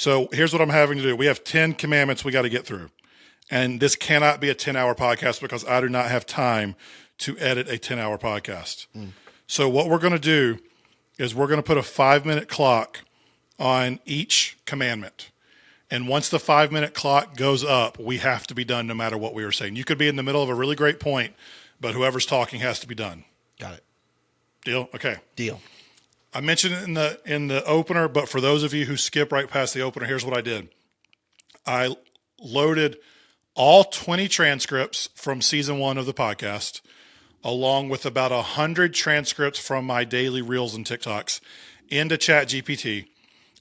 So here's what I'm having to do. We have 10 commandments we got to get through. And this cannot be a 10-hour podcast because I do not have time to edit a 10-hour podcast. So what we're going to do is we're going to put a 5-minute clock on each commandment. And once the 5-minute clock goes up, we have to be done no matter what we were saying. You could be in the middle of a really great point, but whoever's talking has to be done. Got it. Deal? Okay. Deal. I mentioned it in the opener, but for those of you who skip right past the opener, here's what I did. I loaded all 20 transcripts from season 1 of the podcast, along with about 100 transcripts from my daily reels and TikToks into ChatGPT.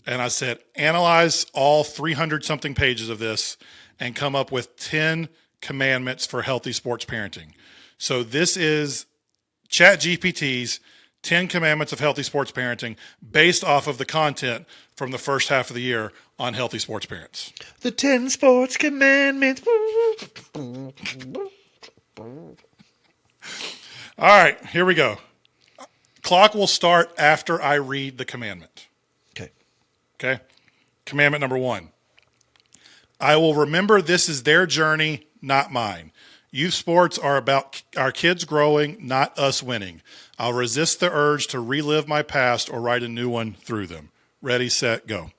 And I said, analyze all 300 something pages of this and come up with 10 commandments for healthy sports parenting. So this is ChatGPT's 10 commandments of healthy sports parenting based off of the content from the first half of the year on healthy sports parents. The 10 sports commandments. All right, here we go. Clock will start after I read the commandment. Okay. Commandment number 1. I will remember this is their journey, not mine. Youth sports are about our kids growing, not us winning. I'll resist the urge to relive my past or write a new one through them. Ready, set, go.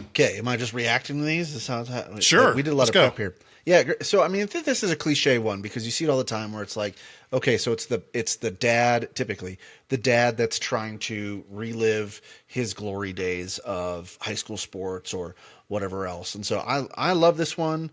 Okay, am I just reacting to these? This sounds sure. We did a lot of prep here. Yeah, so I mean, I think this is a cliche one because you see it all the time where it's like, okay, so it's the dad, typically the dad that's trying to relive his glory days of high school sports or whatever else. And so I love this one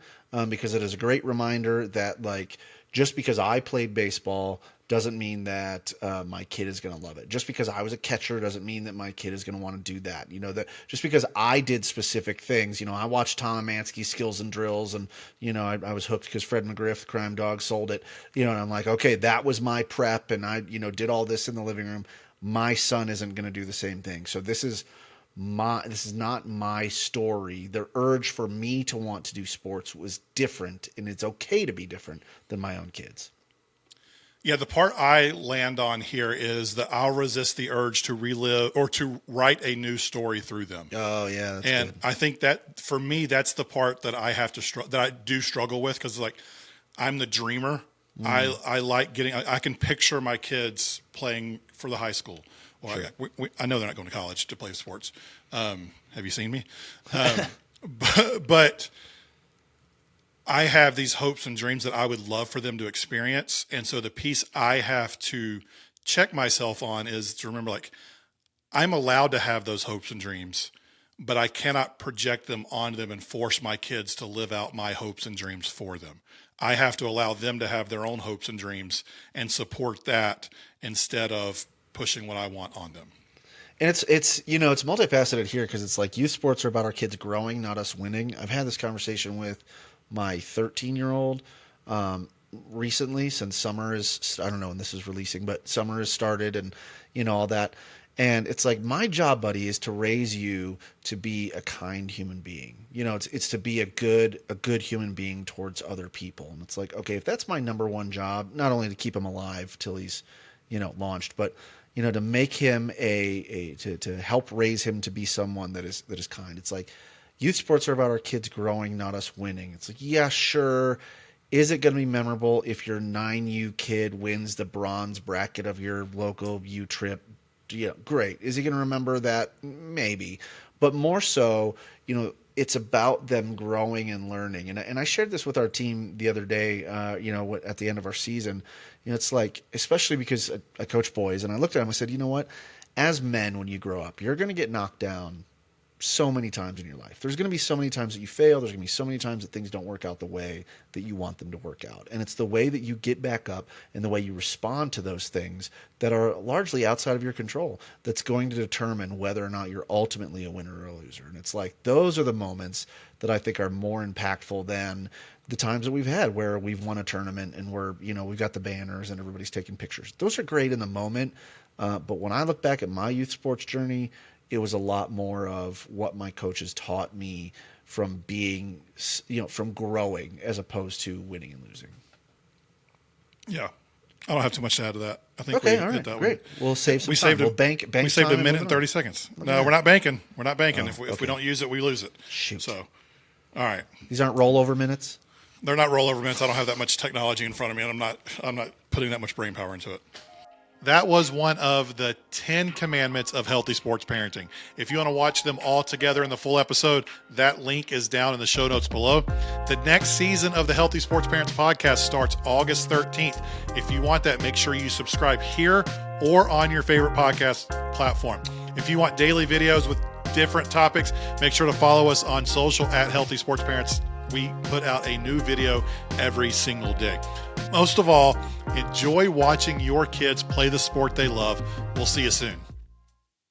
because it is a great reminder that like just because I played baseball doesn't mean that my kid is going to love it. Just because I was a catcher doesn't mean that my kid is going to want to do that. You know, that just because I did specific things, you know, I watched Tom Amansky's Skills and Drills and, you know, I was hooked because Fred McGriff, the crime dog, sold it, you know, and I'm like, okay, that was my prep and I, you know, did all this in the living room. My son isn't going to do the same thing. So this is not my story. The urge for me to want to do sports was different, and it's okay to be different than my own kids. Yeah, the part I land on here is that I'll resist the urge to relive or to write a new story through them. Oh yeah, that's and good. I think that for me, that's the part that I have to that I do struggle with because like I'm the dreamer. I like getting. I can picture my kids playing for the high school. Well, Sure. I know they're not going to college to play sports. Have you seen me? But I have these hopes and dreams that I would love for them to experience. And so the piece I have to check myself on is to remember, like, I'm allowed to have those hopes and dreams, but I cannot project them onto them and force my kids to live out my hopes and dreams for them. I have to allow them to have their own hopes and dreams and support that instead of pushing what I want on them. And it's you know, it's multifaceted here because it's like youth sports are about our kids growing, not us winning. I've had this conversation with my 13-year-old recently since summer is, I don't know when this is releasing, but summer has started and, you know, all that. And it's like, my job, buddy, is to raise you to be a kind human being. You know, it's to be a good human being towards other people. And it's like, okay, if that's my number one job, not only to keep him alive till he's, you know, launched, but, you know, to make him to help raise him to be someone that is kind. It's like, youth sports are about our kids growing, not us winning. It's like, yeah, sure. Is it going to be memorable if your 9U kid wins the bronze bracket of your local U trip? Yeah, great. Is he going to remember that? Maybe. But more so, you know, it's about them growing and learning. And I shared this with our team the other day, you know, at the end of our season. You know, it's like, especially because I coach boys, and I looked at him and I said, you know what? As men, when you grow up, you're going to get knocked down so many times in your life. There's going to be so many times that you fail. There's going to be so many times that things don't work out the way that you want them to work out. And it's the way that you get back up and the way you respond to those things that are largely outside of your control that's going to determine whether or not you're ultimately a winner or a loser. And it's like, those are the moments that I think are more impactful than the times that we've had where we've won a tournament and we're, you know, we've got the banners and everybody's taking pictures. Those are great in the moment. But when I look back at my youth sports journey, it was a lot more of what my coaches taught me from being, you know, from growing as opposed to winning and losing. Yeah. I don't have too much to add to that. I think Okay, we all hit right, that great. one. We'll save some We time. saved We'll bank we saved time a minute and 30 seconds. No, we're not banking. We're not banking. If we don't use it, we lose it. Shoot. So, all right. These aren't rollover minutes? They're not rollover minutes. I don't have that much technology in front of me, and I'm not putting that much brain power into it. That was one of the 10 commandments of healthy sports parenting. If you want to watch them all together in the full episode, that link is down in the show notes below. The next season of the Healthy Sports Parents podcast starts August 13th. If you want that, make sure you subscribe here or on your favorite podcast platform. If you want daily videos with different topics, make sure to follow us on social at Healthy Sports Parents. We put out a new video every single day. Most of all, enjoy watching your kids play the sport they love. We'll see you soon.